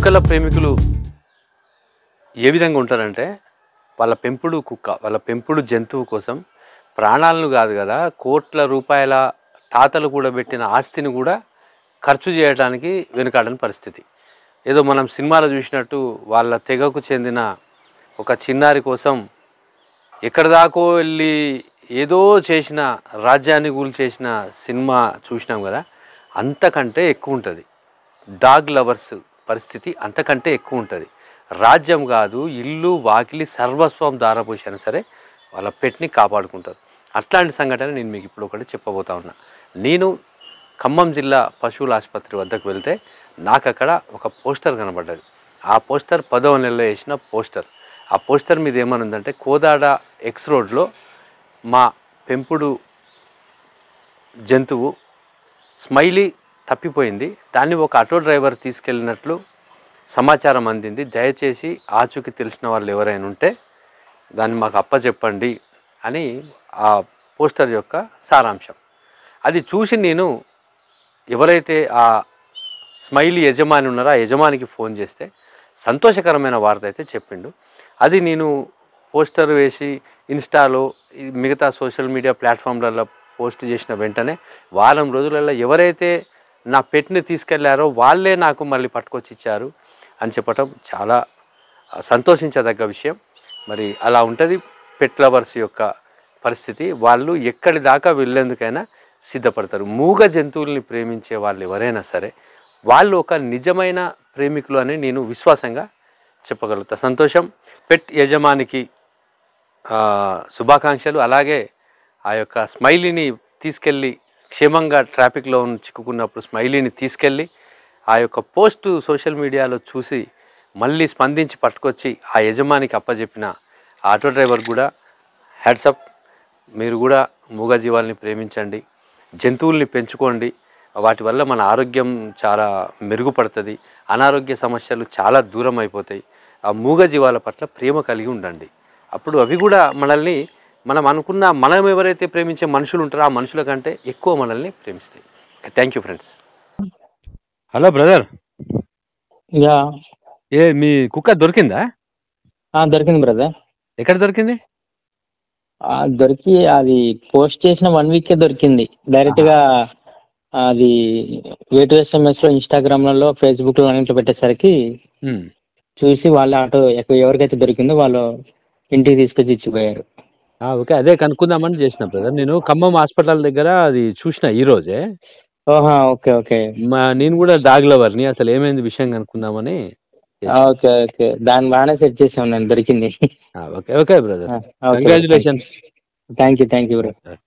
కుక్కల ప్రేమికులు ఏ విధంగా ఉంటారంటే వాళ్ళ పెంపుడు కుక్క, వాళ్ళ పెంపుడు జంతువు కోసం ప్రాణాలను కాదు కదా, కోట్ల రూపాయల తాతలు కూడా పెట్టిన ఆస్తిని కూడా ఖర్చు చేయడానికి వెనుకాడని పరిస్థితి. ఏదో మనం సినిమాలో చూసినట్టు వాళ్ళ తెగకు చెందిన ఒక చిన్నారి కోసం ఎక్కడి దాకో వెళ్ళి ఏదో చేసిన, రాజ్యాన్ని కూల్చేసిన సినిమా చూసినాం కదా, అంతకంటే ఎక్కువ ఉంటుంది. డాగ్ లవర్స్ పరిస్థితి అంతకంటే ఎక్కువ ఉంటుంది. రాజ్యం కాదు, ఇల్లు వాకిలి సర్వస్వం దారపోసినా సరే వాళ్ళ పెట్ని కాపాడుకుంటారు. అట్లాంటి సంఘటన నేను మీకు ఇప్పుడు ఒకటి చెప్పబోతా ఉన్నా. నేను ఖమ్మం జిల్లా పశువుల ఆసుపత్రి వద్దకు వెళ్తే నాకు అక్కడ ఒక పోస్టర్ కనబడ్డది. ఆ పోస్టర్ 10వ నెలలో వేసిన పోస్టర్. ఆ పోస్టర్ మీద ఏమనుందంటే, కోదాడ ఎక్స్ రోడ్లో మా పెంపుడు జంతువు స్మైలీ తప్పిపోయింది, దాన్ని ఒక ఆటో డ్రైవర్ తీసుకెళ్ళినట్లు సమాచారం అందింది, దయచేసి ఆచూకీ తెలిసిన వాళ్ళు ఎవరైనా ఉంటే దాన్ని మాకు అప్పచెప్పండి అని ఆ పోస్టర్ యొక్క సారాంశం. అది చూసి నేను ఎవరైతే ఆ స్మైలీ యజమాని ఉన్నారో ఆ యజమానికి ఫోన్ చేస్తే సంతోషకరమైన వార్త అయితే చెప్పిండు. అది నేను పోస్టర్ వేసి ఇన్స్టాలో మిగతా సోషల్ మీడియా ప్లాట్ఫామ్లలో పోస్ట్ చేసిన వెంటనే వారం రోజులలో ఎవరైతే నా పెట్ని తీసుకెళ్లారో వాళ్ళే నాకు మళ్ళీ పట్టుకొచ్చి ఇచ్చారు అని చెప్పటం చాలా సంతోషించదగ్గ విషయం. మరి అలా ఉంటుంది పెట్ లవర్స్ యొక్క పరిస్థితి. వాళ్ళు ఎక్కడి దాకా వెళ్ళేందుకైనా సిద్ధపడతారు. మూగ జంతువుల్ని ప్రేమించే వాళ్ళు ఎవరైనా సరే వాళ్ళు ఒక నిజమైన ప్రేమికులు అని నేను విశ్వాసంగా చెప్పగలుగుతా. సంతోషం. పెట్ యజమానికి శుభాకాంక్షలు. అలాగే ఆ యొక్క స్మైలీని తీసుకెళ్ళి క్షేమంగా ట్రాఫిక్లో చిక్కుకున్నప్పుడు స్మైలీని తీసుకెళ్ళి ఆ యొక్క పోస్టు సోషల్ మీడియాలో చూసి మళ్ళీ స్పందించి పట్టుకొచ్చి ఆ యజమానికి అప్పచెప్పిన ఆటో డ్రైవర్ కూడా హ్యాట్సప్. మీరు కూడా మూగజీవాల్ని ప్రేమించండి, జంతువుల్ని పెంచుకోండి. వాటి వల్ల మన ఆరోగ్యం చాలా మెరుగుపడుతుంది, అనారోగ్య సమస్యలు చాలా దూరం అయిపోతాయి. ఆ మూగజీవాల పట్ల ప్రేమ కలిగి ఉండండి. అప్పుడు అవి కూడా మనల్ని, మనం ఎవరైతే ప్రేమించే మనుషులు ఉంటారో ఆ మనుషుల కంటే ఎక్కువ మనల్ని ప్రేమిస్తాయి. Thank you friends. Hello brother, yeah మీ కుక్క దొరికిందా? దొరికింది బ్రదర్. ఎక్కడ దొరికింది? దొరికి అది పోస్ట్ చేసిన 1 వీకే దొరికింది. డైరెక్ట్ గా అది A2SMS లో, ఇన్స్టాగ్రామ్ లలో, ఫేస్బుక్ లో అన్నింటిలో పెట్టేసరికి చూసి వాళ్ళ ఆటో ఎవరికైతే దొరికిందో వాళ్ళు ఇంటికి తీసుకొచ్చి ఇచ్చిపోయారు. ఓకే, అదే కనుక్కుందామని చేసిన బ్రదర్. నేను ఖమ్మం హాస్పిటల్ దగ్గర అది చూసిన ఈ రోజే. ఓహా, ఓకే ఓకే. నేను కూడా డాగ్ లవర్ని, అసలు ఏమైంది విషయం కనుక్కుందామని. ఓకే ఓకే, దాన్ని బాగానే సెట్ చేసాం, నేను దొరికింది. Okay okay brother, congratulations. Thank you brother.